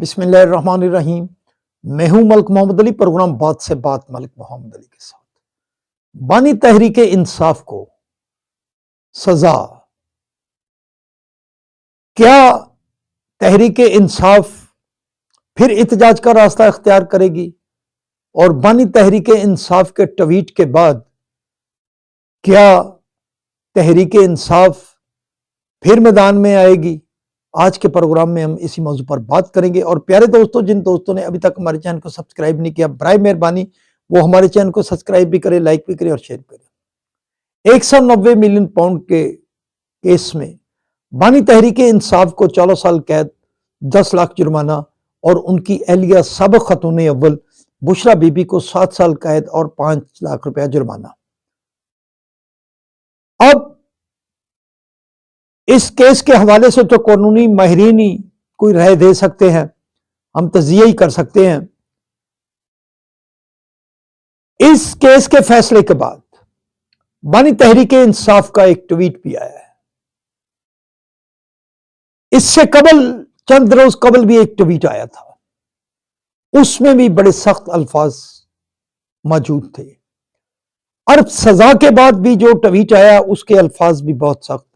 बिस्मिल्लाहिर्रहमानिर्रहीम। मैं हूं मलिक मोहम्मद अली। प्रोग्राम बात से बात मलिक मोहम्मद अली के साथ। बानी तहरीक इंसाफ को सजा, क्या तहरीक इंसाफ फिर इhtजाज का रास्ता इख्तियार करेगी? और बानी तहरीक इंसाफ के ट्वीट के बाद क्या तहरीक इंसाफ फिर मैदान में आएगी? आज के प्रोग्राम में हम इसी मौजू पर बात करेंगे। और प्यारे दोस्तों, जिन दोस्तों ने अभी तक हमारे चैनल को सब्सक्राइब नहीं किया, बराए मेहरबानी वो हमारे चैनल को सब्सक्राइब भी करें, लाइक भी करें और शेयर करें। 190 मिलियन पाउंड के केस में बानी तहरीक इंसाफ को 14 साल कैद, 10 लाख जुर्माना और उनकी एहलिया सबक खतून अव्वल बुशरा बीबी को 7 साल कैद और 5 लाख रुपया जुर्माना। अब इस केस के हवाले से तो कानूनी माहिरीन ही कोई राय दे सकते हैं, हम तजिया ही कर सकते हैं। इस केस के फैसले के बाद बानी तहरीक इंसाफ का एक ट्वीट भी आया है। इससे कबल चंद रोज कबल भी एक ट्वीट आया था, उसमें भी बड़े सख्त अल्फाज मौजूद थे। और सजा के बाद भी जो ट्वीट आया उसके अल्फाज भी बहुत सख्त है।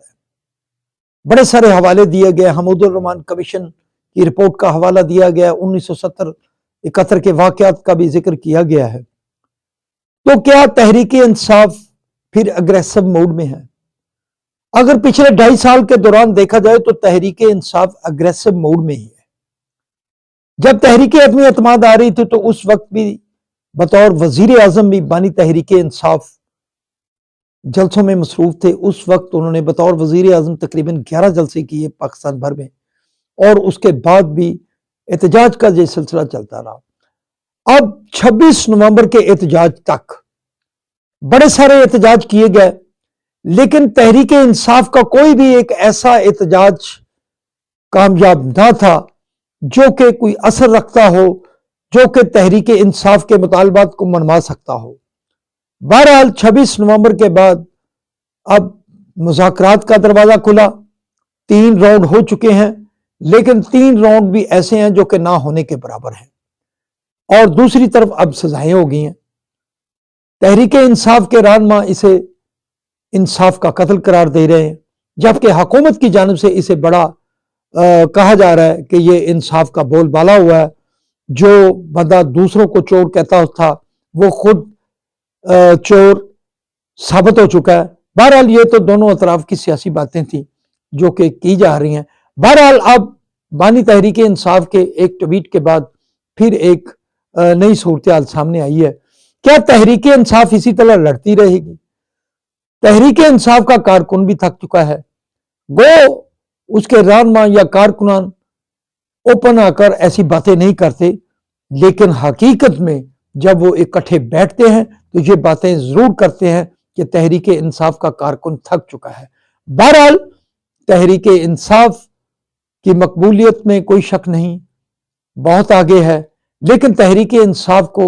बड़े सारे हवाले दिए गए। हमूदुर रहमान कमीशन की रिपोर्ट का हवाला दिया गया, 1970-71 के वाकयात का भी जिक्र किया गया है। तो क्या तहरीक इंसाफ फिर अग्रेसिव मोड में है? अगर पिछले 2.5 साल के दौरान देखा जाए तो तहरीक इंसाफ अग्रेसिव मोड में ही है। जब तहरीक अपनी एतमाद आ रही थी तो उस वक्त भी बतौर वजीर आजम भी बानी तहरीक इंसाफ जलसों में मसरूफ थे। उस वक्त उन्होंने बतौर वजीर आजम तकरीबन 11 जलसे किए पाकिस्तान भर में, और उसके बाद भी एहतजाज का ये सिलसिला चलता रहा। अब 26 नवंबर के एहतजाज तक बड़े सारे एहतजाज किए गए, लेकिन तहरीक इंसाफ का कोई भी एक ऐसा एहतजाज कामयाब ना था जो कि कोई असर रखता हो, जो कि तहरीक इंसाफ के मुतालबात को मनवा सकता हो। बहरहाल 26 नवंबर के बाद अब मुज़ाकरात का दरवाजा खुला। 3 राउंड हो चुके हैं, लेकिन 3 राउंड भी ऐसे हैं जो कि ना होने के बराबर हैं। और दूसरी तरफ अब सजाएं हो गई हैं। तहरीक इंसाफ के रहनुमा इसे इंसाफ का कत्ल करार दे रहे हैं, जबकि हुकूमत की जानिब से इसे बड़ा कहा जा रहा है कि ये इंसाफ का बोलबाला हुआ है। जो बंदा दूसरों को चोर कहता था वो खुद चोर साबित हो चुका है। बहरहाल ये तो दोनों अतराफ की सियासी बातें थी जो कि की जा रही हैं। बहरहाल अब बानी तहरीक इंसाफ के एक ट्वीट के बाद फिर एक नई सूरत हाल सामने आई है। क्या तहरीक इंसाफ इसी तरह लड़ती रहेगी? तहरीक इंसाफ का कारकुन भी थक चुका है। वो उसके रहनुमा या कारकुनान ओपन आकर ऐसी बातें नहीं करते, लेकिन हकीकत में जब वो इकट्ठे बैठते हैं तो ये बातें जरूर करते हैं कि तहरीक इंसाफ का कारकुन थक चुका है। बहरहाल तहरीक इंसाफ की मकबूलियत में कोई शक नहीं, बहुत आगे है, लेकिन तहरीक इंसाफ को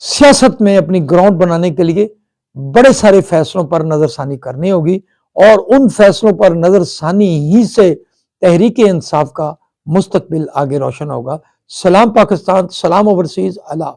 सियासत में अपनी ग्राउंड बनाने के लिए बड़े सारे फैसलों पर नजरसानी करनी होगी, और उन फैसलों पर नजरसानी ही से तहरीक इंसाफ का मुस्तकबिल आगे रोशन होगा। सलाम पाकिस्तान, सलाम ओवरसीज, अल्लाह।